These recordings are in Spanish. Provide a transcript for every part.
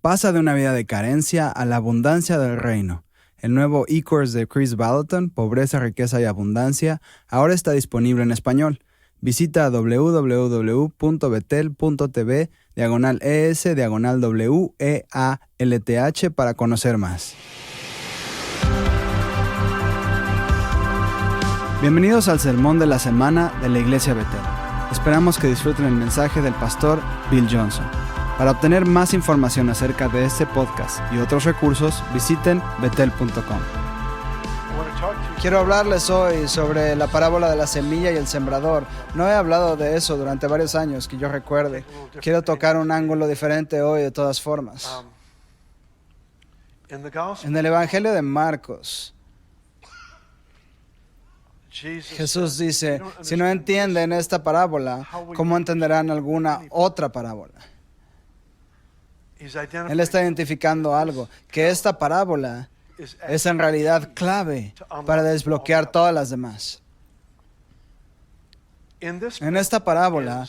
Pasa de una vida de carencia a la abundancia del reino. El nuevo e-course de Chris Vallotton, Pobreza, Riqueza y Abundancia, ahora está disponible en español. Visita www.betel.tv/ES/WEALTH para conocer más. Bienvenidos al sermón de la semana de la Iglesia Betel. Esperamos que disfruten el mensaje del pastor Bill Johnson. Para obtener más información acerca de este podcast y otros recursos, visiten betel.com. Quiero hablarles hoy sobre la parábola de la semilla y el sembrador. No he hablado de eso durante varios años, que yo recuerde. Quiero tocar un ángulo diferente hoy de todas formas. En el Evangelio de Marcos, Jesús dice, si no entienden esta parábola, ¿cómo entenderán alguna otra parábola? Él está identificando algo, que esta parábola es en realidad clave para desbloquear todas las demás. En esta parábola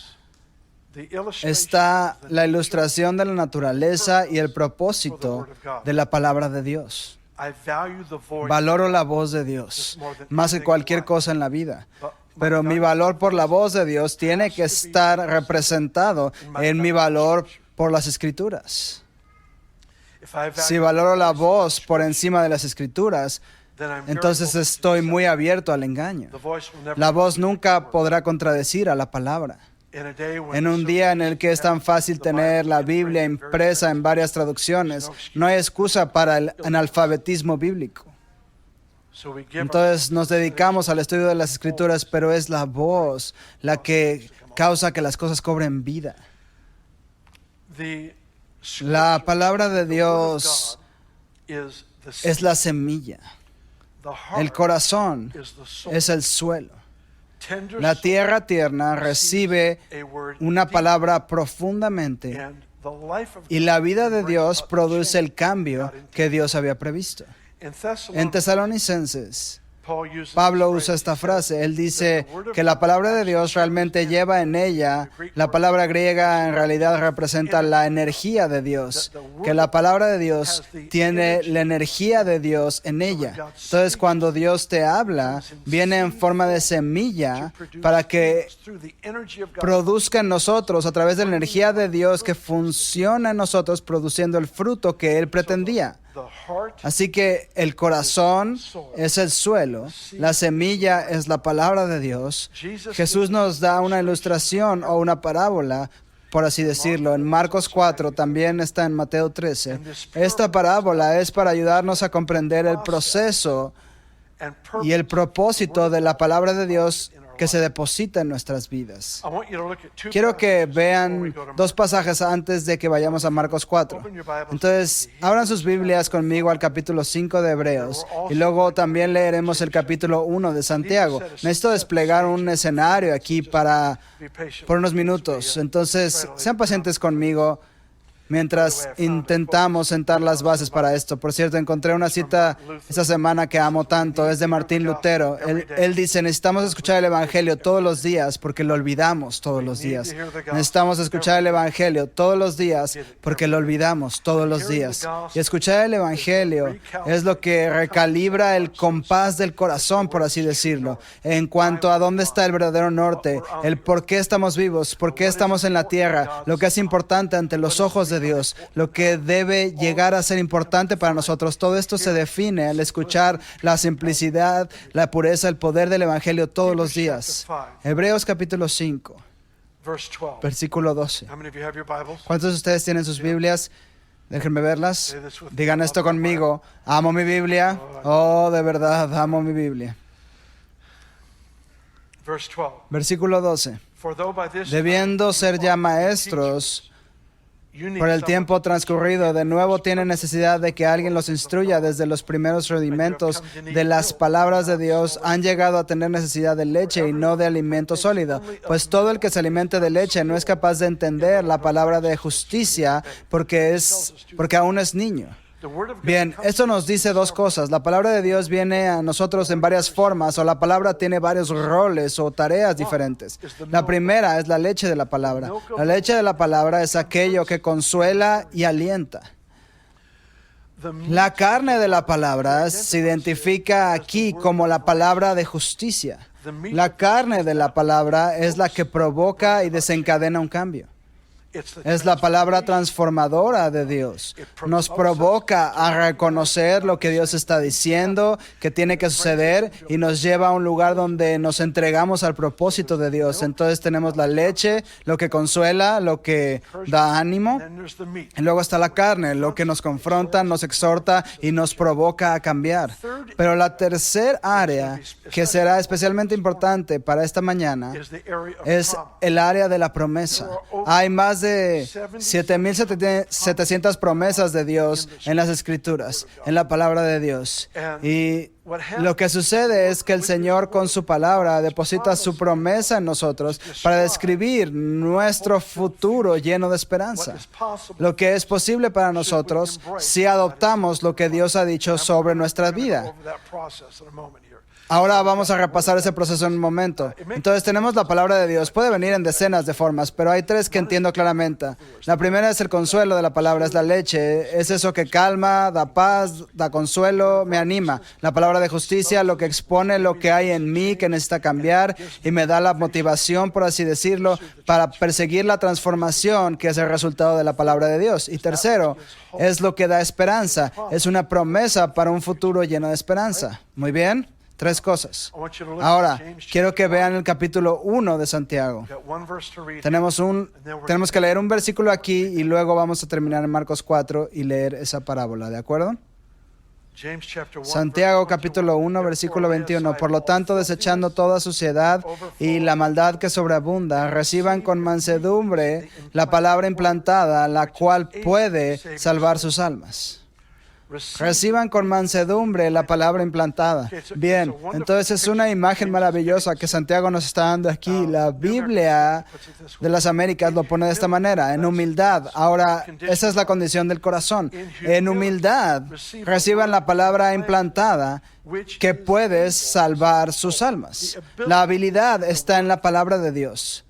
está la ilustración de la naturaleza y el propósito de la palabra de Dios. Valoro la voz de Dios más que cualquier cosa en la vida. Pero mi valor por la voz de Dios tiene que estar representado en mi valor por las Escrituras. Si valoro la voz por encima de las Escrituras, entonces estoy muy abierto al engaño. La voz nunca podrá contradecir a la palabra. En un día en el que es tan fácil tener la Biblia impresa en varias traducciones, no hay excusa para el analfabetismo bíblico. Entonces nos dedicamos al estudio de las Escrituras, pero es la voz la que causa que las cosas cobren vida. La palabra de Dios es la semilla. El corazón es el suelo. La tierra tierna recibe una palabra profundamente y la vida de Dios produce el cambio que Dios había previsto. En Tesalonicenses, Pablo usa esta frase. Él dice que la palabra de Dios realmente lleva en ella, la palabra griega en realidad representa la energía de Dios, que la palabra de Dios tiene la energía de Dios en ella. Entonces, cuando Dios te habla, viene en forma de semilla para que produzca en nosotros, a través de la energía de Dios que funciona en nosotros, produciendo el fruto que Él pretendía. Así que el corazón es el suelo, la semilla es la palabra de Dios. Jesús nos da una ilustración o una parábola, por así decirlo. En Marcos 4, también está en Mateo 13. Esta parábola es para ayudarnos a comprender el proceso y el propósito de la palabra de Dios que se deposita en nuestras vidas. Quiero que vean dos pasajes antes de que vayamos a Marcos 4. Entonces, abran sus Biblias conmigo al capítulo 5 de Hebreos y luego también leeremos el capítulo 1 de Santiago. Necesito desplegar un escenario aquí por unos minutos. Entonces, sean pacientes conmigo mientras intentamos sentar las bases para esto. Por cierto, encontré una cita esta semana que amo tanto. Es de Martín Lutero. Él dice, necesitamos escuchar el Evangelio todos los días porque lo olvidamos todos los días. Necesitamos escuchar el Evangelio todos los días porque lo olvidamos todos los días. Y escuchar el Evangelio es lo que recalibra el compás del corazón, por así decirlo, en cuanto a dónde está el verdadero norte, el por qué estamos vivos, por qué estamos en la tierra, lo que es importante ante los ojos de Dios, lo que debe llegar a ser importante para nosotros. Todo esto se define al escuchar la simplicidad, la pureza, el poder del Evangelio todos los días. Hebreos capítulo 5, versículo 12. ¿Cuántos de ustedes tienen sus Biblias? Déjenme verlas. Digan esto conmigo. Amo mi Biblia. Oh, de verdad, amo mi Biblia. Versículo 12. Debiendo ser ya maestros, por el tiempo transcurrido, de nuevo tienen necesidad de que alguien los instruya. Desde los primeros rudimentos de las palabras de Dios han llegado a tener necesidad de leche y no de alimento sólido. Pues todo el que se alimente de leche no es capaz de entender la palabra de justicia porque aún es niño. Bien, esto nos dice dos cosas. La palabra de Dios viene a nosotros en varias formas, o la palabra tiene varios roles o tareas diferentes. La primera es la leche de la palabra. La leche de la palabra es aquello que consuela y alienta. La carne de la palabra se identifica aquí como la palabra de justicia. La carne de la palabra es la que provoca y desencadena un cambio. Es la palabra transformadora de Dios. Nos provoca a reconocer lo que Dios está diciendo, que tiene que suceder, y nos lleva a un lugar donde nos entregamos al propósito de Dios. Entonces tenemos la leche, lo que consuela, lo que da ánimo. Y luego está la carne, lo que nos confronta, nos exhorta y nos provoca a cambiar. Pero la tercera área, que será especialmente importante para esta mañana, es el área de la promesa. Hay más de 7,700 promesas de Dios en las Escrituras, en la palabra de Dios. Y lo que sucede es que el Señor con su palabra deposita su promesa en nosotros para describir nuestro futuro lleno de esperanza. Lo que es posible para nosotros si adoptamos lo que Dios ha dicho sobre nuestra vida. Ahora vamos a repasar ese proceso en un momento. Entonces tenemos la palabra de Dios. Puede venir en decenas de formas, pero hay tres que entiendo claramente. La primera es el consuelo de la palabra, es la leche. Es eso que calma, da paz, da consuelo, me anima. La palabra de justicia, lo que expone lo que hay en mí que necesita cambiar y me da la motivación, por así decirlo, para perseguir la transformación que es el resultado de la palabra de Dios. Y tercero, es lo que da esperanza. Es una promesa para un futuro lleno de esperanza. Muy bien. Tres cosas. Ahora, quiero que vean el capítulo 1 de Santiago. Tenemos que leer un versículo aquí y luego vamos a terminar en Marcos 4 y leer esa parábola, ¿de acuerdo? Santiago capítulo 1, versículo 21. Por lo tanto, desechando toda suciedad y la maldad que sobreabunda, reciban con mansedumbre la palabra implantada, la cual puede salvar sus almas. Reciban con mansedumbre la palabra implantada. Bien, entonces es una imagen maravillosa que Santiago nos está dando aquí. La Biblia de las Américas lo pone de esta manera, en humildad. Ahora, esa es la condición del corazón. En humildad, reciban la palabra implantada que puede salvar sus almas. La habilidad está en la palabra de Dios.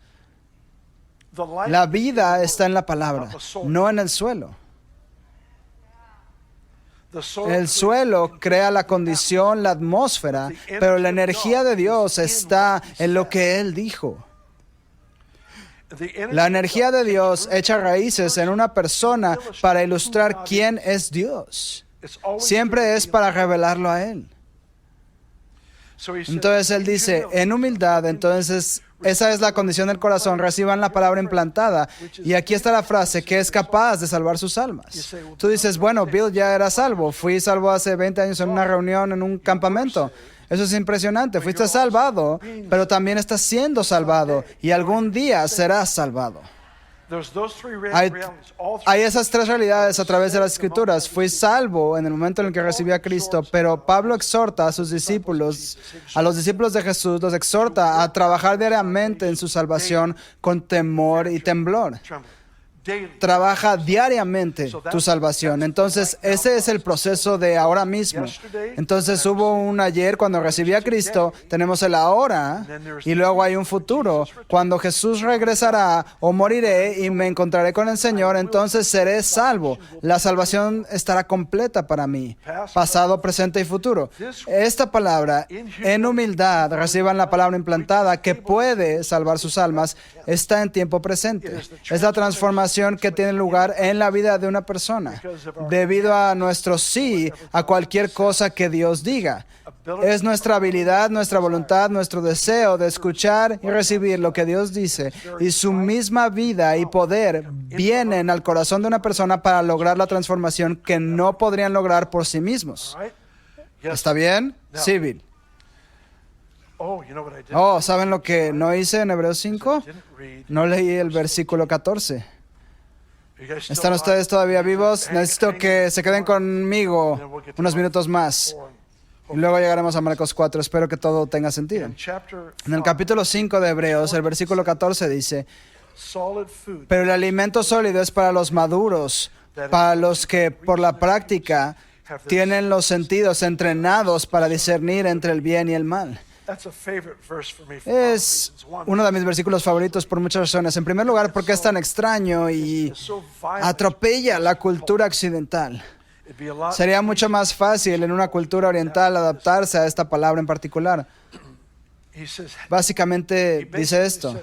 La vida está en la palabra, no en el suelo. El suelo crea la condición, la atmósfera, pero la energía de Dios está en lo que Él dijo. La energía de Dios echa raíces en una persona para ilustrar quién es Dios. Siempre es para revelarlo a Él. Entonces Él dice, en humildad, entonces esa es la condición del corazón, reciban la palabra implantada. Y aquí está la frase, que es capaz de salvar sus almas. Tú dices, bueno, Bill ya era salvo. Fui salvo hace 20 años en una reunión, en un campamento. Eso es impresionante. Fuiste salvado, pero también estás siendo salvado. Y algún día serás salvado. Hay esas tres realidades a través de las Escrituras. Fui salvo en el momento en el que recibí a Cristo, pero Pablo exhorta a sus discípulos, a los discípulos de Jesús, los exhorta a trabajar diariamente en su salvación con temor y temblor. Trabaja diariamente tu salvación. Entonces, ese es el proceso de ahora mismo. Entonces, hubo un ayer cuando recibí a Cristo, tenemos el ahora, y luego hay un futuro. Cuando Jesús regresará o moriré y me encontraré con el Señor, entonces seré salvo. La salvación estará completa para mí, pasado, presente y futuro. Esta palabra, en humildad, reciban la palabra implantada que puede salvar sus almas, está en tiempo presente. Es la transformación que tiene lugar en la vida de una persona, debido a nuestro sí a cualquier cosa que Dios diga. Es nuestra habilidad, nuestra voluntad, nuestro deseo de escuchar y recibir lo que Dios dice, y su misma vida y poder vienen al corazón de una persona para lograr la transformación que no podrían lograr por sí mismos. ¿Está bien? Sí, Bill. ¿Saben lo que no hice en Hebreos 5? No leí el versículo 14. ¿Están ustedes todavía vivos? Necesito que se queden conmigo unos minutos más. Y luego llegaremos a Marcos 4. Espero que todo tenga sentido. En el capítulo 5 de Hebreos, el versículo 14 dice, pero el alimento sólido es para los maduros, para los que por la práctica tienen los sentidos entrenados para discernir entre el bien y el mal. Es uno de mis versículos favoritos por muchas razones. En primer lugar, porque es tan extraño y atropella la cultura occidental. Sería mucho más fácil en una cultura oriental adaptarse a esta palabra en particular. Básicamente dice esto: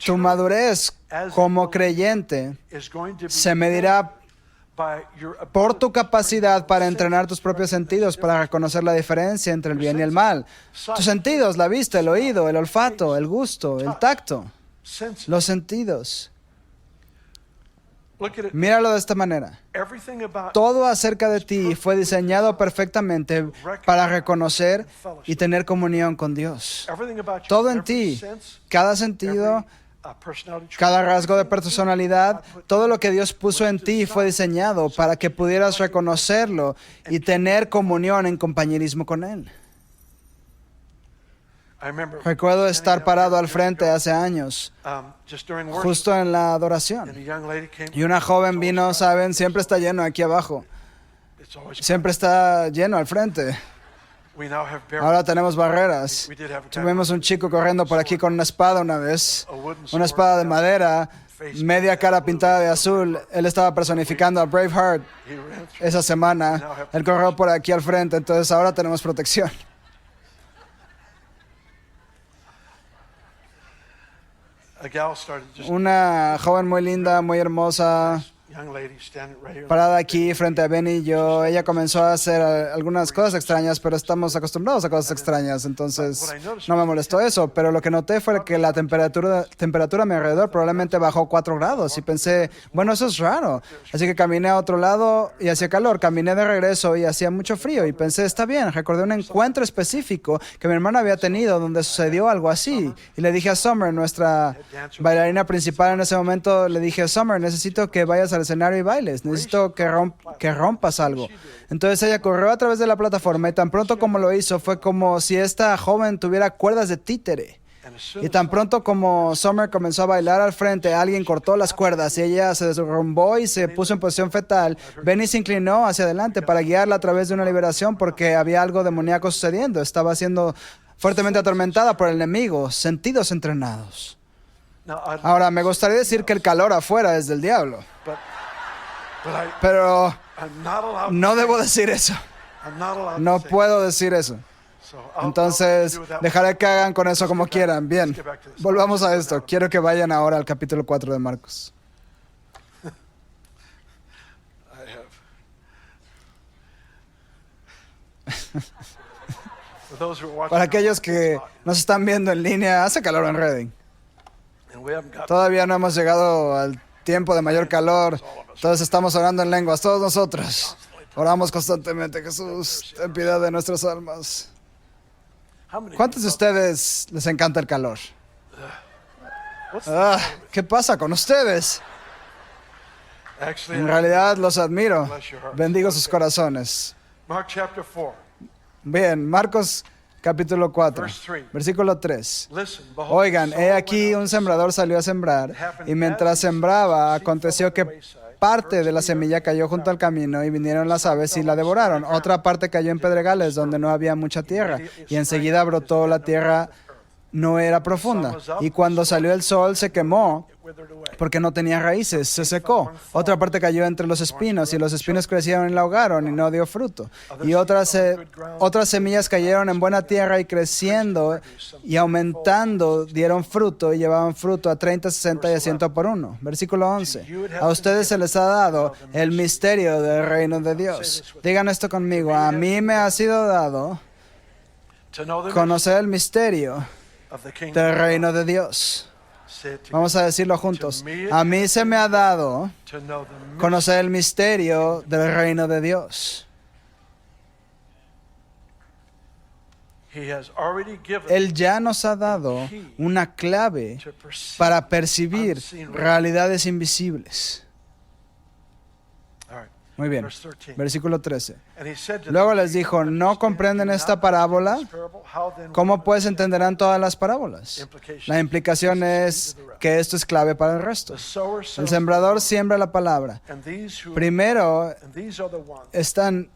tu madurez como creyente se medirá por tu capacidad para entrenar tus propios sentidos, para reconocer la diferencia entre el bien y el mal. Tus sentidos, la vista, el oído, el olfato, el gusto, el tacto, los sentidos. Míralo de esta manera. Todo acerca de ti fue diseñado perfectamente para reconocer y tener comunión con Dios. Todo en ti, cada sentido, cada rasgo de personalidad, todo lo que Dios puso en ti fue diseñado para que pudieras reconocerlo y tener comunión en compañerismo con Él. Recuerdo estar parado al frente hace años, justo en la adoración. Y una joven vino, ¿saben? Siempre está lleno aquí abajo. Siempre está lleno al frente. Ahora tenemos barreras. Tuvimos un chico corriendo por aquí con una espada una vez. Una espada de madera, media cara pintada de azul. Él estaba personificando a Braveheart esa semana. Él corrió por aquí al frente, entonces ahora tenemos protección. Una joven muy linda, muy hermosa, parada aquí frente a Benny y yo. Ella comenzó a hacer algunas cosas extrañas, pero estamos acostumbrados a cosas extrañas, entonces no me molestó eso. Pero lo que noté fue que la temperatura a mi alrededor probablemente bajó 4 grados y pensé, bueno, eso es raro. Así que caminé a otro lado y hacía calor. Caminé de regreso y hacía mucho frío y pensé, está bien. Recordé un encuentro específico que mi hermana había tenido donde sucedió algo así. Y le dije a Summer, nuestra bailarina principal en ese momento, le dije, Summer, necesito que vayas al escenario y bailes. Necesito que rompas algo. Entonces ella corrió a través de la plataforma y tan pronto como lo hizo fue como si esta joven tuviera cuerdas de títere. Y tan pronto como Summer comenzó a bailar al frente, alguien cortó las cuerdas y ella se derrumbó y se puso en posición fetal. Benny se inclinó hacia adelante para guiarla a través de una liberación porque había algo demoníaco sucediendo. Estaba siendo fuertemente atormentada por el enemigo, sentidos entrenados. Ahora, me gustaría decir que el calor afuera es del diablo. Pero no debo decir eso. No puedo decir eso. Entonces, dejaré que hagan con eso como quieran. Bien, volvamos a esto. Quiero que vayan ahora al capítulo 4 de Marcos. Para aquellos que nos están viendo en línea, hace calor en Redding. Todavía no hemos llegado al tiempo de mayor calor. Todos estamos orando en lenguas, todos nosotros. Oramos constantemente. Jesús, ten piedad de nuestras almas. ¿Cuántos de ustedes les encanta el calor? ¿Qué pasa con ustedes? En realidad los admiro. Bendigo sus corazones. Bien, Marcos capítulo 4, versículo 3. Oigan, he aquí un sembrador salió a sembrar, y mientras sembraba, aconteció que parte de la semilla cayó junto al camino, y vinieron las aves y la devoraron. Otra parte cayó en pedregales, donde no había mucha tierra, y enseguida brotó la tierra, no era profunda. Y cuando salió el sol, se quemó, porque no tenía raíces, se secó. Otra parte cayó entre los espinos, y los espinos crecieron y la ahogaron, y no dio fruto. Y otras semillas cayeron en buena tierra, y creciendo y aumentando dieron fruto, y llevaban fruto a 30, 60 y a 100 por uno. Versículo 11. A ustedes se les ha dado el misterio del reino de Dios. Digan esto conmigo. A mí me ha sido dado conocer el misterio del reino de Dios. Vamos a decirlo juntos. A mí se me ha dado conocer el misterio del reino de Dios. Él ya nos ha dado una clave para percibir realidades invisibles. Muy bien, versículo 13. Luego les dijo, ¿no comprenden esta parábola? ¿Cómo pues entenderán todas las parábolas? La implicación es que esto es clave para el resto. El sembrador siembra la palabra. Primero están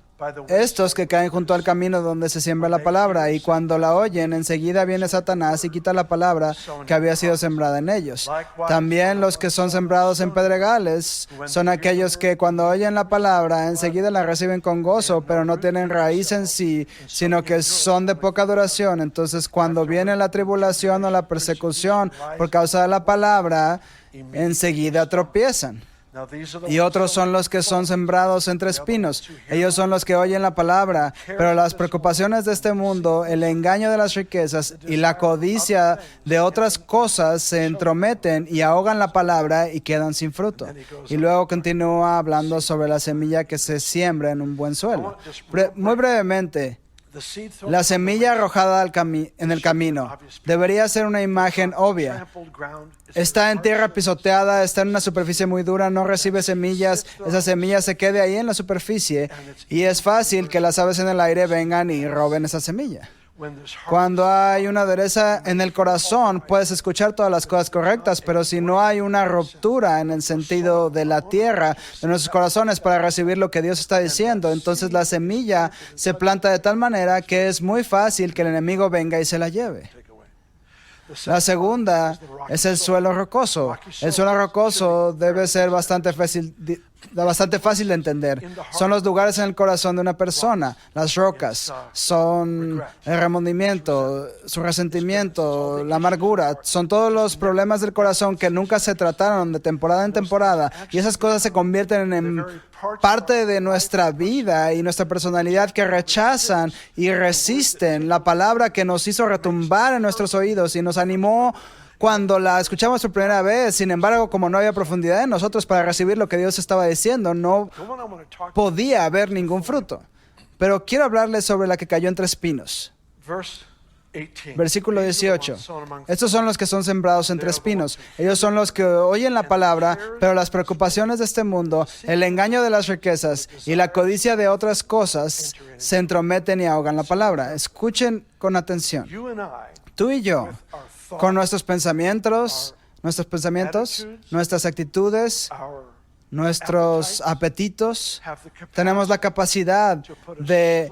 estos que caen junto al camino donde se siembra la palabra, y cuando la oyen, enseguida viene Satanás y quita la palabra que había sido sembrada en ellos. También los que son sembrados en pedregales son aquellos que cuando oyen la palabra, enseguida la reciben con gozo, pero no tienen raíz en sí, sino que son de poca duración. Entonces, cuando viene la tribulación o la persecución por causa de la palabra, enseguida tropiezan. Y otros son los que son sembrados entre espinos. Ellos son los que oyen la palabra, pero las preocupaciones de este mundo, el engaño de las riquezas y la codicia de otras cosas se entrometen y ahogan la palabra y quedan sin fruto. Y luego continúa hablando sobre la semilla que se siembra en un buen suelo. Muy brevemente, la semilla arrojada en el camino debería ser una imagen obvia. Está en tierra pisoteada, está en una superficie muy dura, no recibe semillas, esa semilla se quede ahí en la superficie y es fácil que las aves en el aire vengan y roben esa semilla. Cuando hay una dureza en el corazón, puedes escuchar todas las cosas correctas, pero si no hay una ruptura en el sentido de la tierra, de nuestros corazones, para recibir lo que Dios está diciendo, entonces la semilla se planta de tal manera que es muy fácil que el enemigo venga y se la lleve. La segunda es el suelo rocoso. El suelo rocoso debe ser bastante fácil de entender. Son los lugares en el corazón de una persona. Las rocas son el remordimiento, su resentimiento, la amargura. Son todos los problemas del corazón que nunca se trataron de temporada en temporada. Y esas cosas se convierten en parte de nuestra vida y nuestra personalidad que rechazan y resisten la palabra que nos hizo retumbar en nuestros oídos y nos animó cuando la escuchamos por primera vez. Sin embargo, como no había profundidad en nosotros para recibir lo que Dios estaba diciendo, no podía haber ningún fruto. Pero quiero hablarles sobre la que cayó entre espinos. Versículo 18. Estos son los que son sembrados entre espinos. Ellos son los que oyen la palabra, pero las preocupaciones de este mundo, el engaño de las riquezas y la codicia de otras cosas se entrometen y ahogan la palabra. Escuchen con atención. Tú y yo, con nuestros pensamientos, nuestras actitudes, nuestros apetitos, tenemos la capacidad de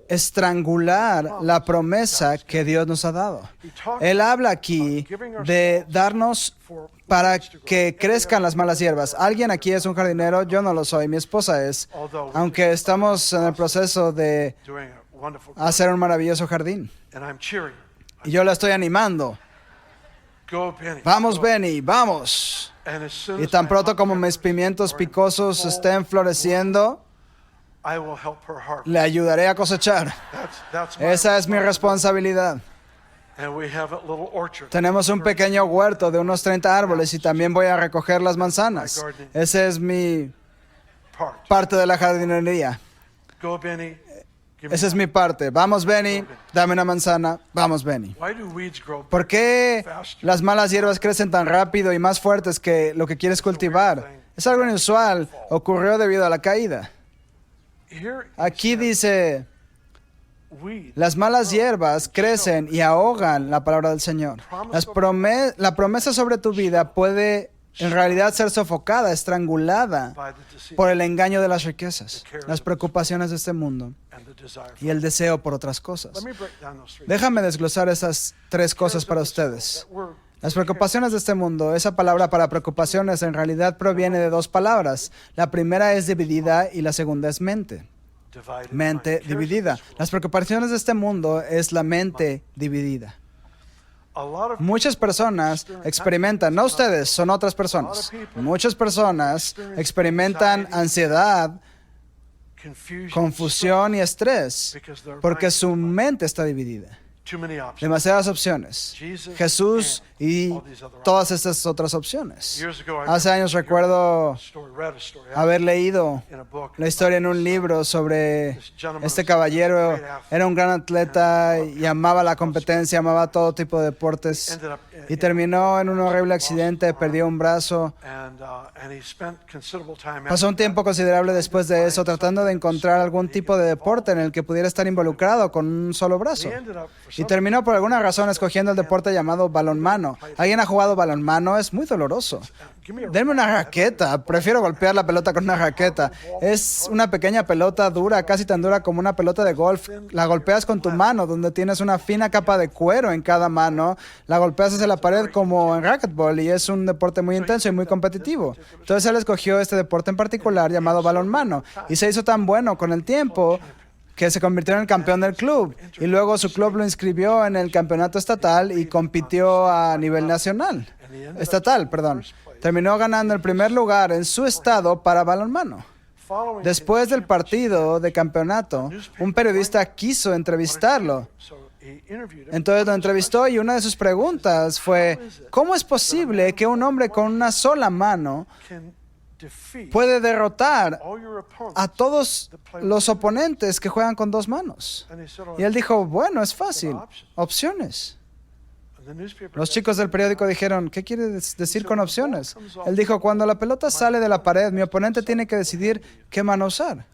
estrangular la promesa que Dios nos ha dado. Él habla aquí de darnos para que crezcan las malas hierbas. ¿Alguien aquí es un jardinero? Yo no lo soy, mi esposa es, aunque estamos en el proceso de hacer un maravilloso jardín. Y yo la estoy animando. Vamos, Benny, vamos. Y tan pronto como mis pimientos picosos estén floreciendo, le ayudaré a cosechar. Esa es mi responsabilidad. Tenemos un pequeño huerto de unos 30 árboles y también voy a recoger las manzanas. Esa es mi parte de la jardinería. Esa es mi parte. Vamos, Benny, dame una manzana. Vamos, Benny. ¿Por qué las malas hierbas crecen tan rápido y más fuertes que lo que quieres cultivar? Es algo inusual. Ocurrió debido a la caída. Aquí dice, las malas hierbas crecen y ahogan la palabra del Señor. La promesa sobre tu vida puede en realidad ser sofocada, estrangulada por el engaño de las riquezas, las preocupaciones de este mundo y el deseo por otras cosas. Déjame desglosar esas tres cosas para ustedes. Las preocupaciones de este mundo, esa palabra para preocupaciones en realidad proviene de dos palabras. La primera es dividida y la segunda es mente. Mente dividida. Las preocupaciones de este mundo es la mente dividida. Muchas personas experimentan, no ustedes, son otras personas. Muchas personas experimentan ansiedad, confusión y estrés porque su mente está dividida. Demasiadas opciones. Jesús y todas estas otras opciones. Hace años recuerdo haber leído la historia en un libro sobre este caballero. Era un gran atleta y amaba la competencia, amaba todo tipo de deportes. Y terminó en un horrible accidente, perdió un brazo. Pasó un tiempo considerable después de eso tratando de encontrar algún tipo de deporte en el que pudiera estar involucrado con un solo brazo. y terminó por alguna razón escogiendo el deporte llamado balonmano. ¿Alguien ha jugado balonmano? Es muy doloroso. Denme una raqueta. Prefiero golpear la pelota con una raqueta. Es una pequeña pelota dura, casi tan dura como una pelota de golf. La golpeas con tu mano, donde tienes una fina capa de cuero en cada mano. La golpeas hacia la pared como en racquetball y es un deporte muy intenso y muy competitivo. Entonces él escogió este deporte en particular llamado balonmano y se hizo tan bueno con el tiempo que se convirtió en el campeón del club y luego su club lo inscribió en el campeonato estatal y compitió a nivel estatal. Terminó ganando el primer lugar en su estado para balonmano. Después del partido de campeonato, un periodista quiso entrevistarlo. Entonces lo entrevistó y una de sus preguntas fue, ¿cómo es posible que un hombre con una sola mano puede derrotar a todos los oponentes que juegan con dos manos? Y él dijo, bueno, es fácil, opciones. Los chicos del periódico dijeron, ¿qué quiere decir con opciones? Él dijo, cuando la pelota sale de la pared, mi oponente tiene que decidir qué mano usar.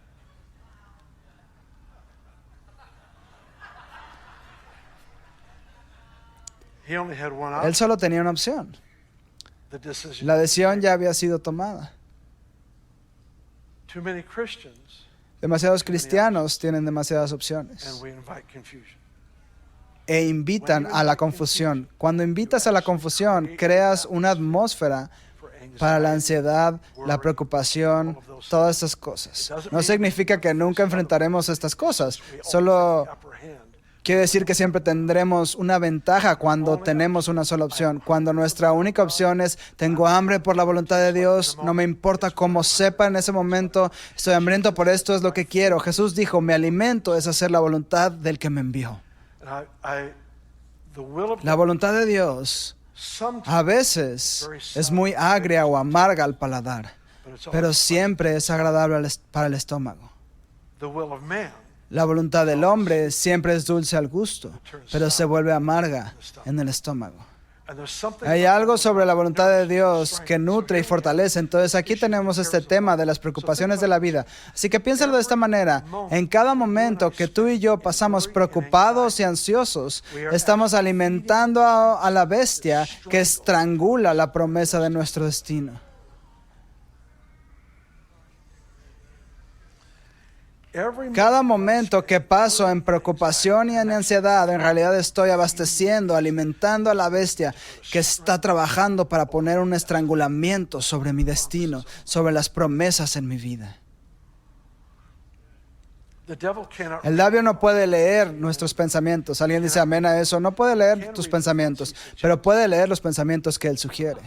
Él solo tenía una opción. La decisión ya había sido tomada. Demasiados cristianos tienen demasiadas opciones e invitan a la confusión. Cuando invitas a la confusión, creas una atmósfera para la ansiedad, la preocupación, todas estas cosas. No significa que nunca enfrentaremos estas cosas, solo quiere decir que siempre tendremos una ventaja cuando tenemos una sola opción. Cuando nuestra única opción es, tengo hambre por la voluntad de Dios, no me importa cómo sepa en ese momento, estoy hambriento por esto, es lo que quiero. Jesús dijo, mi alimento es hacer la voluntad del que me envió. La voluntad de Dios a veces es muy agria o amarga al paladar, pero siempre es agradable para el estómago. La voluntad del hombre siempre es dulce al gusto, pero se vuelve amarga en el estómago. Hay algo sobre la voluntad de Dios que nutre y fortalece. Entonces aquí tenemos este tema de las preocupaciones de la vida. Así que piénsalo de esta manera. En cada momento que tú y yo pasamos preocupados y ansiosos, estamos alimentando a la bestia que estrangula la promesa de nuestro destino. Cada momento que paso en preocupación y en ansiedad, en realidad estoy abasteciendo, alimentando a la bestia que está trabajando para poner un estrangulamiento sobre mi destino, sobre las promesas en mi vida. El diablo no puede leer nuestros pensamientos. ¿Alguien dice amén a eso? No puede leer tus pensamientos, pero puede leer los pensamientos que él sugiere.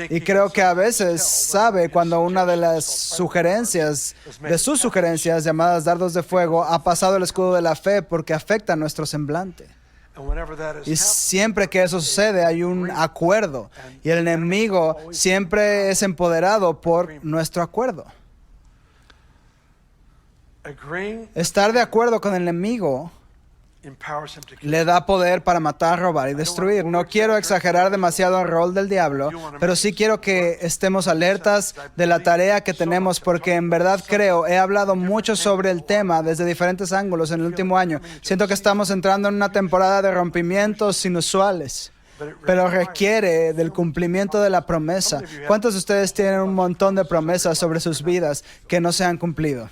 Y creo que a veces sabe cuando una de las sugerencias, de sus sugerencias llamadas dardos de fuego, ha pasado el escudo de la fe porque afecta nuestro semblante. Y siempre que eso sucede hay un acuerdo y el enemigo siempre es empoderado por nuestro acuerdo. Estar de acuerdo con el enemigo le da poder para matar, robar y destruir. No quiero exagerar demasiado el rol del diablo, pero sí quiero que estemos alertas de la tarea que tenemos, porque en verdad he hablado mucho sobre el tema desde diferentes ángulos en el último año. Siento que estamos entrando en una temporada de rompimientos inusuales, pero requiere del cumplimiento de la promesa. ¿Cuántos de ustedes tienen un montón de promesas sobre sus vidas que no se han cumplido?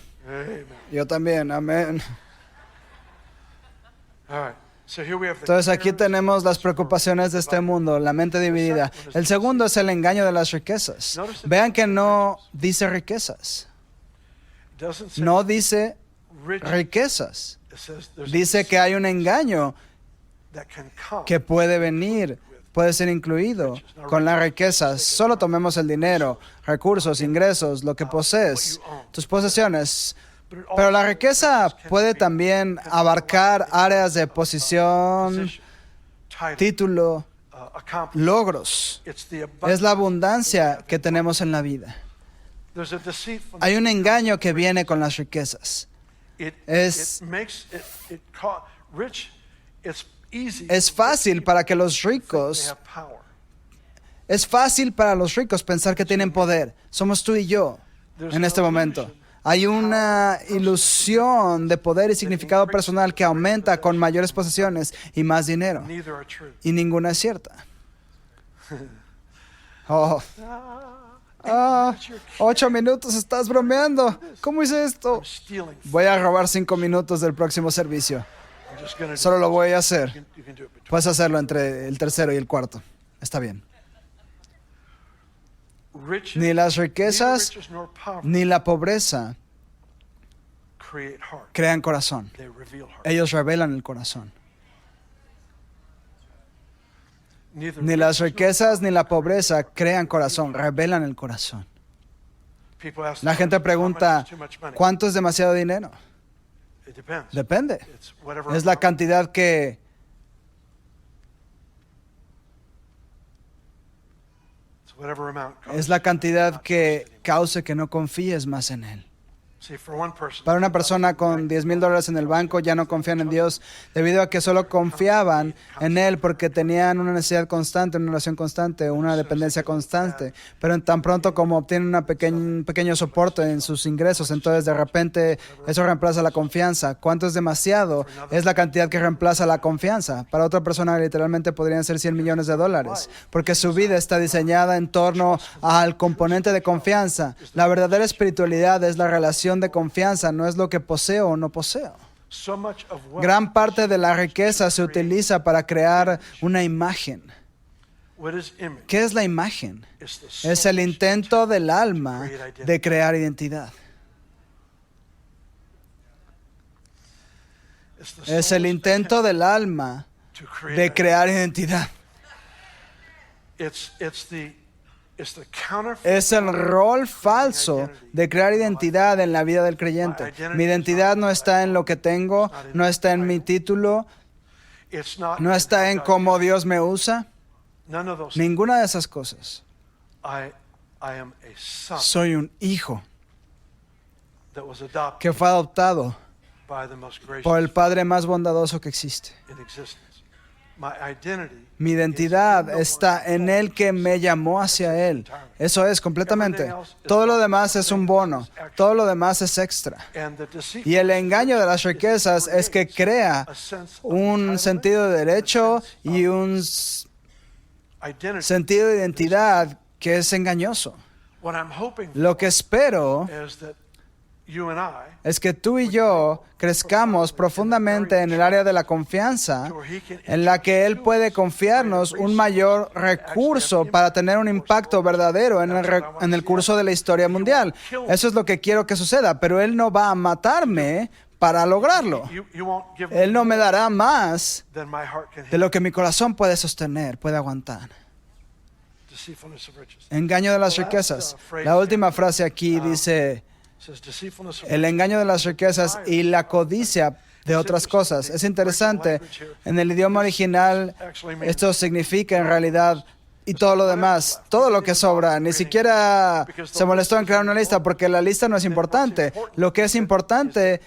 Yo también, amén. Entonces aquí tenemos las preocupaciones de este mundo, la mente dividida. El segundo es el engaño de las riquezas. Vean que no dice riquezas. No dice riquezas. Dice que hay un engaño que puede venir, puede ser incluido con las riquezas. Solo tomemos el dinero, recursos, ingresos, lo que posees, tus posesiones. Pero la riqueza puede también abarcar áreas de posición, título, logros. Es la abundancia que tenemos en la vida. Hay un engaño que viene con las riquezas. Es fácil para los ricos pensar que tienen poder. Somos tú y yo en este momento. Hay una ilusión de poder y significado personal que aumenta con mayores posesiones y más dinero. Y ninguna es cierta. 8 minutos, estás bromeando. ¿Cómo hice esto? Voy a robar 5 minutos del próximo servicio. Solo lo voy a hacer. Puedes hacerlo entre el tercero y el cuarto. Está bien. Ni las riquezas ni la pobreza crean corazón. Ellos revelan el corazón. Ni las riquezas ni la pobreza crean corazón, revelan el corazón. La gente pregunta, ¿cuánto es demasiado dinero? Depende. Es la cantidad que cause que no confíes más en Él. Para una persona con $10,000 en el banco, ya no confían en Dios debido a que solo confiaban en Él porque tenían una necesidad constante, una oración constante, una dependencia constante. Pero tan pronto como obtienen un pequeño soporte en sus ingresos, entonces de repente eso reemplaza la confianza. ¿Cuánto es demasiado? Es la cantidad que reemplaza la confianza. Para otra persona literalmente podrían ser $100 millones, porque su vida está diseñada en torno al componente de confianza. La verdadera espiritualidad es la relación de confianza, no es lo que poseo o no poseo. Gran parte de la riqueza se utiliza para crear una imagen. ¿Qué es la imagen? Es el intento del alma de crear identidad. Es el intento del alma de crear identidad. Es el rol falso de crear identidad en la vida del creyente. Mi identidad no está en lo que tengo, no está en mi título, no está en cómo Dios me usa. Ninguna de esas cosas. Soy un hijo que fue adoptado por el Padre más bondadoso que existe. Mi identidad está en Él que me llamó hacia Él. Eso es completamente. Todo lo demás es un bono. Todo lo demás es extra. Y el engaño de las riquezas es que crea un sentido de derecho y un sentido de identidad que es engañoso. Lo que espero es que tú y yo crezcamos profundamente en el área de la confianza, en la que Él puede confiarnos un mayor recurso para tener un impacto verdadero en el curso de la historia mundial. Eso es lo que quiero que suceda, pero Él no va a matarme para lograrlo. Él no me dará más de lo que mi corazón puede sostener, puede aguantar. Engaño de las riquezas. La última frase aquí dice: el engaño de las riquezas y la codicia de otras cosas. Es interesante. En el idioma original, esto significa en realidad y todo lo demás, todo lo que sobra. Ni siquiera se molestó en crear una lista porque la lista no es importante. Lo que es importante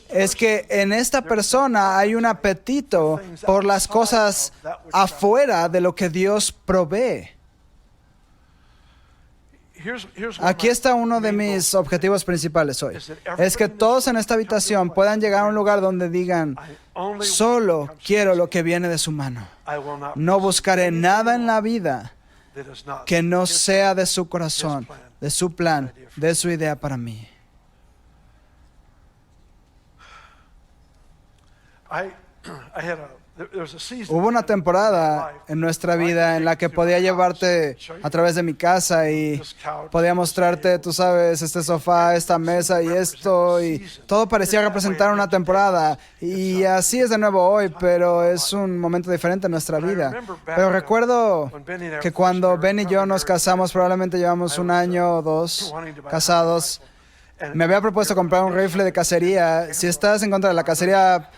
es que en esta persona hay un apetito por las cosas afuera de lo que Dios provee. Aquí está uno de mis objetivos principales hoy. Es que todos en esta habitación puedan llegar a un lugar donde digan: solo quiero lo que viene de su mano. No buscaré nada en la vida que no sea de su corazón, de su plan, de su idea para mí. Hubo una temporada en nuestra vida en la que podía llevarte a través de mi casa y podía mostrarte, tú sabes, este sofá, esta mesa y esto, y todo parecía representar una temporada. Y así es de nuevo hoy, pero es un momento diferente en nuestra vida. Pero recuerdo que cuando Ben y yo nos casamos, probablemente llevamos 1 año o 2 casados, me había propuesto comprar un rifle de cacería. Si estás en contra de la cacería,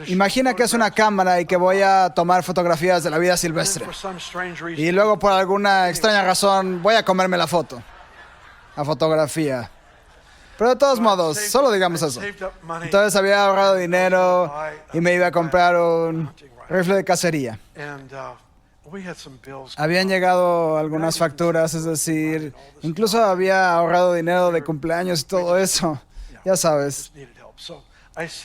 imagina que es una cámara y que voy a tomar fotografías de la vida silvestre. Y luego, por alguna extraña razón, voy a comerme la fotografía. Pero de todos modos, solo digamos eso. Entonces había ahorrado dinero y me iba a comprar un rifle de cacería. Habían llegado algunas facturas, es decir, incluso había ahorrado dinero de cumpleaños y todo eso. ya sabes,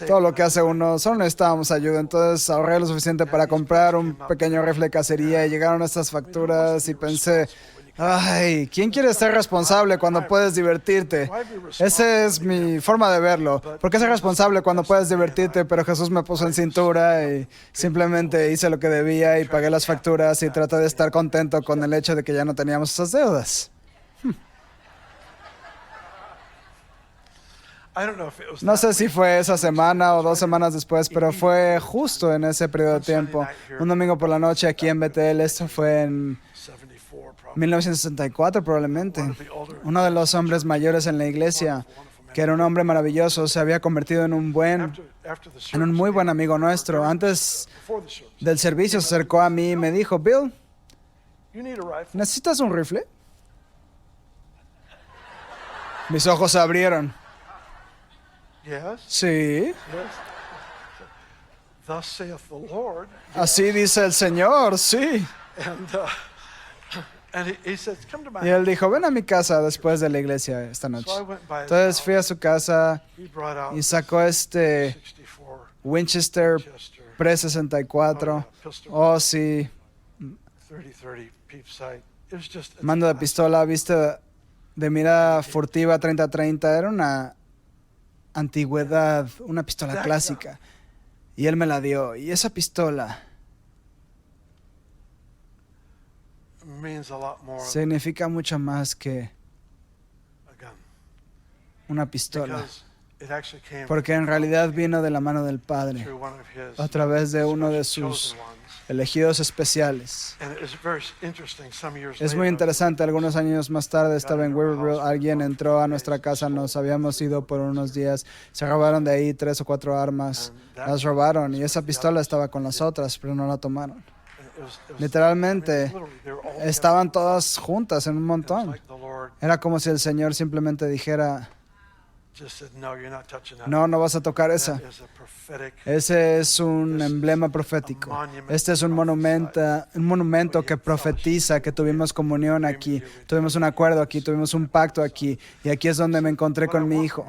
todo lo que hace uno, solo necesitábamos ayuda. Entonces ahorré lo suficiente para comprar un pequeño rifle de cacería y llegaron estas facturas y pensé, ay, ¿quién quiere ser responsable cuando puedes divertirte? Esa es mi forma de verlo. ¿Por qué ser responsable cuando puedes divertirte? Pero Jesús me puso en cintura y simplemente hice lo que debía y pagué las facturas y traté de estar contento con el hecho de que ya no teníamos esas deudas. No sé si fue esa semana o 2 semanas después, pero fue justo en ese periodo de tiempo. Un domingo por la noche aquí en Bethel, esto fue en 1964 probablemente. Uno de los hombres mayores en la iglesia, que era un hombre maravilloso, se había convertido en un muy buen amigo nuestro. Antes del servicio se acercó a mí y me dijo, Bill, ¿necesitas un rifle? Mis ojos se abrieron. Sí. Así dice el Señor, sí. Y él dijo, ven a mi casa después de la iglesia esta noche. Entonces fui a su casa y sacó este Winchester Pre-64. Oh, sí. Mando de pistola, vista de mira furtiva 30-30. Era una antigüedad, una pistola clásica. Y él me la dio. Y esa pistola significa mucho más que una pistola. Porque en realidad vino de la mano del Padre a través de uno de sus elegidos especiales. Es muy interesante, algunos años más tarde estaba en Weaverville, alguien entró a nuestra casa, nos habíamos ido por unos días, se robaron de ahí 3 o 4 armas, las robaron y esa pistola estaba con las otras, pero no la tomaron. Literalmente, estaban todas juntas en un montón. Era como si el Señor simplemente dijera, no vas a tocar esa. Ese es un emblema profético. Este es un monumento que profetiza que tuvimos comunión aquí, tuvimos un acuerdo aquí, tuvimos un pacto aquí, y aquí es donde me encontré con mi hijo.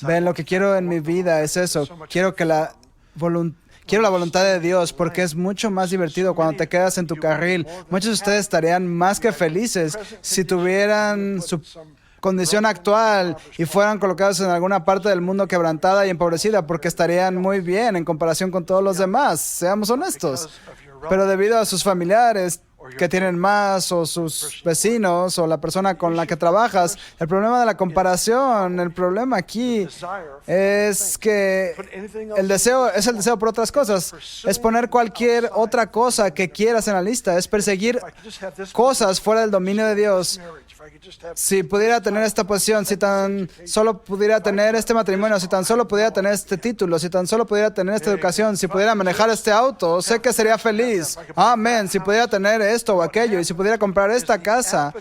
Ven, lo que quiero en mi vida es eso. Quiero la voluntad de Dios, porque es mucho más divertido cuando te quedas en tu carril. Muchos de ustedes estarían más que felices si tuvieran su condición actual y fueran colocados en alguna parte del mundo quebrantada y empobrecida, porque estarían muy bien en comparación con todos los demás, seamos honestos. Pero debido a sus familiares que tienen más, o sus vecinos, o la persona con la que trabajas, el problema de la comparación, el problema aquí es que el deseo es el deseo por otras cosas, es poner cualquier otra cosa que quieras en la lista, es perseguir cosas fuera del dominio de Dios. Si pudiera tener esta posición, si tan solo pudiera tener este matrimonio, si tan solo pudiera tener este título, si tan solo pudiera tener esta educación, si pudiera manejar este auto, sé que sería feliz. Amén. Si pudiera tener esto o aquello, y si pudiera comprar esta casa.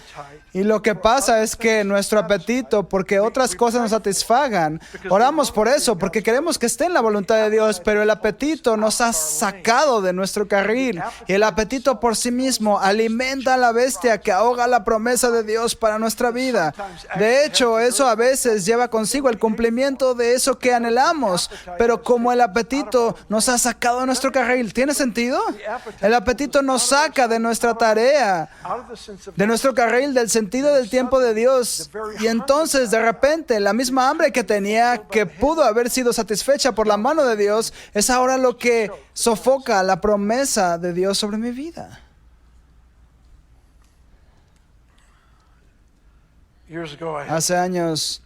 Y lo que pasa es que nuestro apetito, porque otras cosas nos satisfagan, oramos por eso, porque queremos que esté en la voluntad de Dios, pero el apetito nos ha sacado de nuestro carril. Y el apetito por sí mismo alimenta a la bestia que ahoga la promesa de Dios para nuestra vida. De hecho, eso a veces lleva consigo el cumplimiento de eso que anhelamos, pero como el apetito nos ha sacado de nuestro carril, ¿tiene sentido? El apetito nos saca de nuestra tarea, de nuestro carril, del sentido del tiempo de Dios, y entonces de repente la misma hambre que tenía, que pudo haber sido satisfecha por la mano de Dios, es ahora lo que sofoca la promesa de Dios sobre mi vida. Hace años,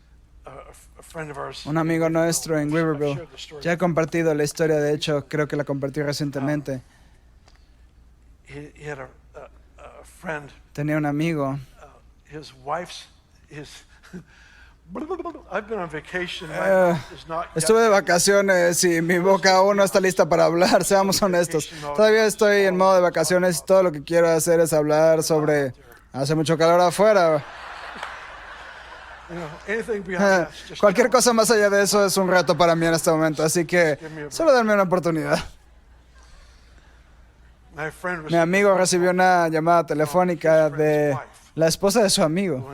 un amigo nuestro en Weaverville, ya he compartido la historia, de hecho creo que la compartí recientemente. Tenía un amigo. Estuve de vacaciones y mi boca aún no está lista para hablar, seamos honestos. Todavía estoy en modo de vacaciones y todo lo que quiero hacer es hablar sobre... Hace mucho calor afuera. Cualquier cosa más allá de eso es un reto para mí en este momento, así que solo denme una oportunidad. Mi amigo recibió una llamada telefónica de la esposa de su amigo.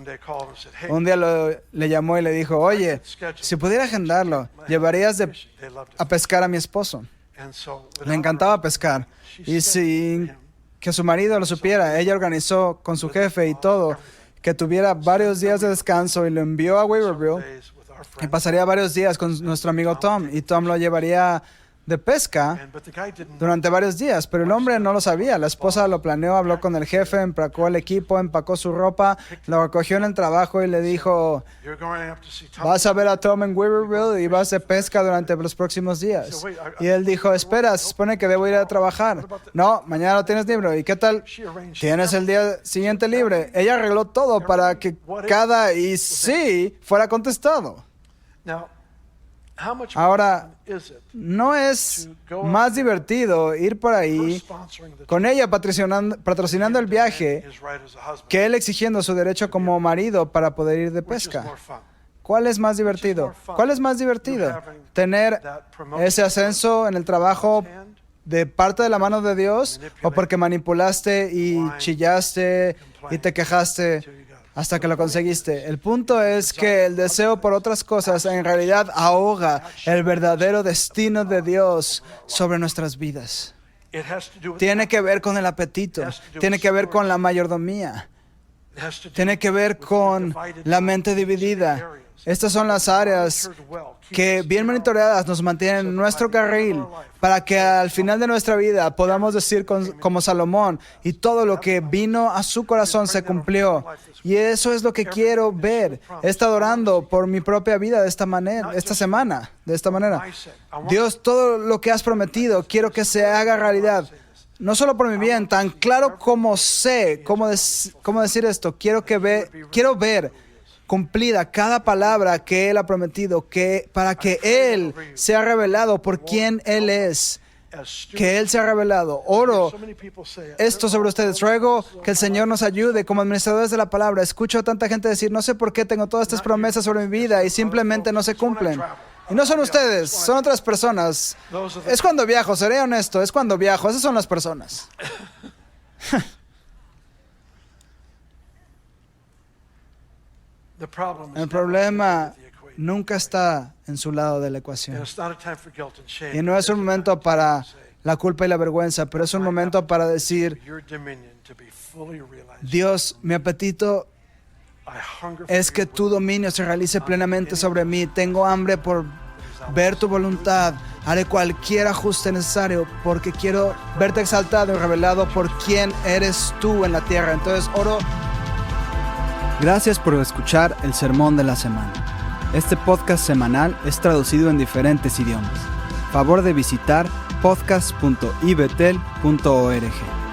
Un día le llamó y le dijo, oye, si pudiera agendarlo, llevarías a pescar a mi esposo. Le encantaba pescar. Y sin que su marido lo supiera, ella organizó con su jefe y todo, que tuviera varios días de descanso y lo envió a Weaverville y pasaría varios días con nuestro amigo Tom. Y Tom lo llevaría de pesca durante varios días, pero el hombre no lo sabía. La esposa lo planeó, habló con el jefe, empacó el equipo, empacó su ropa, lo recogió en el trabajo y le dijo, vas a ver a Tom en Weaverville y vas de pesca durante los próximos días. Y él dijo, espera, se supone que debo ir a trabajar. No, mañana lo tienes libre. ¿Y qué tal? Tienes el día siguiente libre. Ella arregló todo para que cada y sí fuera contestado. Ahora, ¿no es más divertido ir por ahí con ella patrocinando el viaje que él exigiendo su derecho como marido para poder ir de pesca? ¿Cuál es más divertido? ¿Cuál es más divertido? ¿Tener ese ascenso en el trabajo de parte de la mano de Dios o porque manipulaste y chillaste y te quejaste hasta que lo conseguiste? El punto es que el deseo por otras cosas en realidad ahoga el verdadero destino de Dios sobre nuestras vidas. Tiene que ver con el apetito, tiene que ver con la mayordomía, tiene que ver con la mente dividida. Estas son las áreas que, bien monitoreadas, nos mantienen en nuestro carril para que al final de nuestra vida podamos decir como Salomón, y todo lo que vino a su corazón se cumplió. Y eso es lo que quiero ver. He estado orando por mi propia vida de esta manera, esta semana, de esta manera. Dios, todo lo que has prometido, quiero que se haga realidad. No solo por mi bien, tan claro como sé cómo decir esto. Quiero ver cumplida cada palabra que Él ha prometido, para que Él sea revelado por quien Él es, que Él sea revelado. Oro esto sobre ustedes. Ruego que el Señor nos ayude como administradores de la palabra. Escucho a tanta gente decir, no sé por qué tengo todas estas promesas sobre mi vida y simplemente no se cumplen. Y no son ustedes, son otras personas. Es cuando viajo, seré honesto, es cuando viajo. Esas son las personas. El problema nunca está en su lado de la ecuación. Y no es un momento para la culpa y la vergüenza, pero es un momento para decir, Dios, mi apetito es que tu dominio se realice plenamente sobre mí. Tengo hambre por ver tu voluntad. Haré cualquier ajuste necesario porque quiero verte exaltado y revelado por quién eres tú en la tierra. Entonces oro. Gracias por escuchar el Sermón de la Semana. Este podcast semanal es traducido en diferentes idiomas. Favor de visitar podcast.ibetel.org.